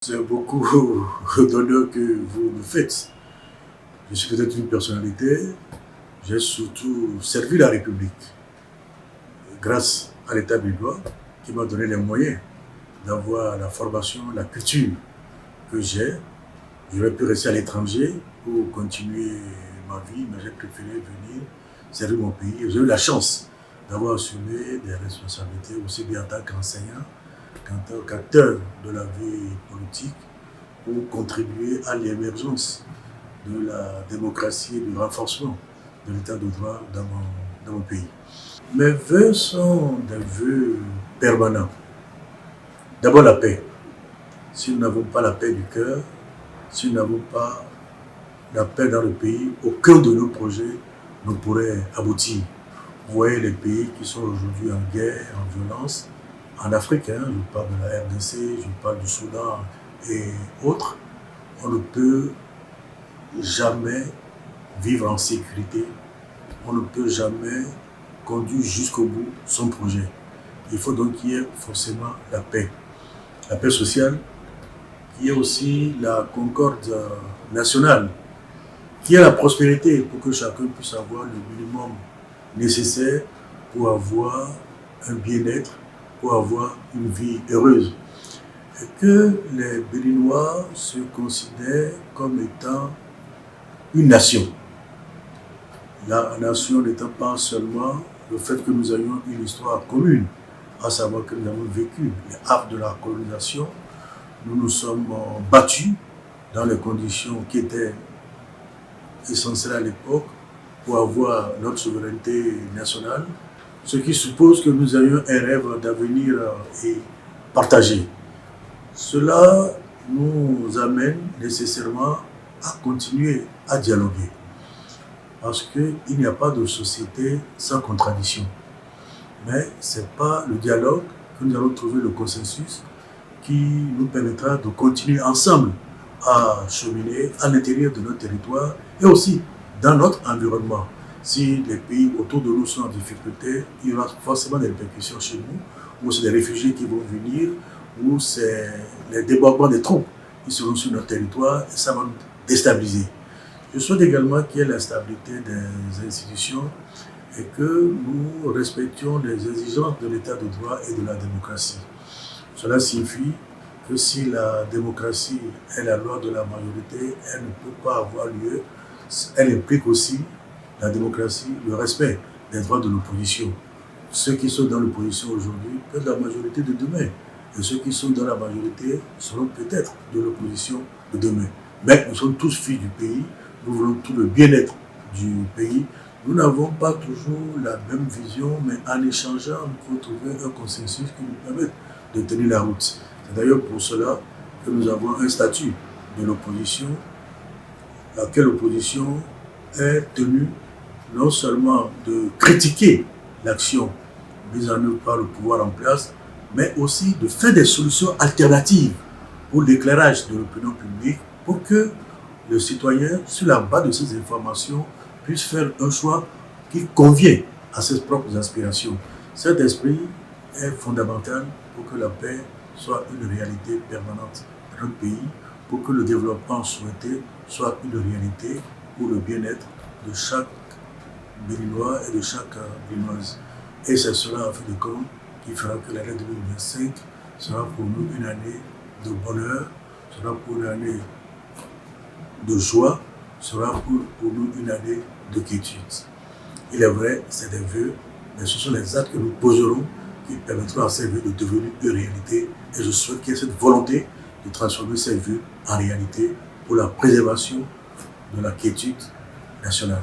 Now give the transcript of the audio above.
C'est beaucoup d'honneur que vous me faites. Je suis peut-être une personnalité, j'ai surtout servi la République grâce à l'État béninois qui m'a donné les moyens d'avoir la formation, la culture que j'ai. J'aurais pu rester à l'étranger pour continuer ma vie, mais j'ai préféré venir servir mon pays. J'ai eu la chance d'avoir assumé des responsabilités aussi bien en tant qu'enseignant qu'en tant qu'acteur de la vie politique pour contribuer à l'émergence de la démocratie et du renforcement de l'état de droit dans mon pays. Mes vœux sont des vœux permanents. D'abord la paix. Si nous n'avons pas la paix du cœur, si nous n'avons pas la paix dans le pays, aucun de nos projets ne pourrait aboutir. Vous voyez les pays qui sont aujourd'hui en guerre, en violence, en Afrique, je parle de la RDC, je parle du Soudan et autres, on ne peut jamais vivre en sécurité, on ne peut jamais conduire jusqu'au bout son projet. Il faut donc qu'il y ait forcément la paix sociale, qu'il y ait aussi la concorde nationale, qu'il y ait la prospérité pour que chacun puisse avoir le minimum nécessaire pour avoir un bien-être, pour avoir une vie heureuse. Et que les Béninois se considèrent comme étant une nation. La nation n'étant pas seulement le fait que nous ayons une histoire commune, à savoir que nous avons vécu les affres de la colonisation, nous nous sommes battus dans les conditions qui étaient essentielles à l'époque pour avoir notre souveraineté nationale, ce qui suppose que nous ayons un rêve d'avenir et partagé. Cela nous amène nécessairement à continuer à dialoguer. Parce qu'il n'y a pas de société sans contradiction. Mais ce n'est pas le dialogue que nous allons trouver le consensus qui nous permettra de continuer ensemble à cheminer à l'intérieur de notre territoire et aussi dans notre environnement. Si les pays autour de nous sont en difficulté, il y aura forcément des répercussions chez nous, ou c'est des réfugiés qui vont venir, ou c'est les débordements des troupes qui seront sur notre territoire et ça va nous déstabiliser. Je souhaite également qu'il y ait la stabilité des institutions et que nous respections les exigences de l'état de droit et de la démocratie. Cela signifie que si la démocratie est la loi de la majorité, elle ne peut pas avoir lieu. Elle implique aussi, la démocratie, le respect des droits de l'opposition. Ceux qui sont dans l'opposition aujourd'hui peuvent être la majorité de demain. Et ceux qui sont dans la majorité seront peut-être de l'opposition de demain. Mais nous sommes tous filles du pays, nous voulons tout le bien-être du pays. Nous n'avons pas toujours la même vision, mais en échangeant, nous pouvons trouver un consensus qui nous permette de tenir la route. C'est d'ailleurs pour cela que nous avons un statut de l'opposition, laquelle opposition est tenue non seulement de critiquer l'action mise en œuvre par le pouvoir en place, mais aussi de faire des solutions alternatives pour l'éclairage de l'opinion publique, pour que le citoyen, sur la base de ces informations, puisse faire un choix qui convient à ses propres aspirations. Cet esprit est fondamental pour que la paix soit une réalité permanente dans notre pays, pour que le développement souhaité soit une réalité pour le bien-être de chaque Béninois et de chaque Béninoise. Et c'est cela, en fin de compte, qui fera que l'année 2025 sera pour nous une année de bonheur, sera pour une année de joie, sera pour nous une année de quiétude. Il est vrai, c'est des vœux, mais ce sont les actes que nous poserons qui permettront à ces vœux de devenir une réalité. Et je souhaite qu'il y ait cette volonté de transformer ces vœux en réalité pour la préservation de la quiétude nationale.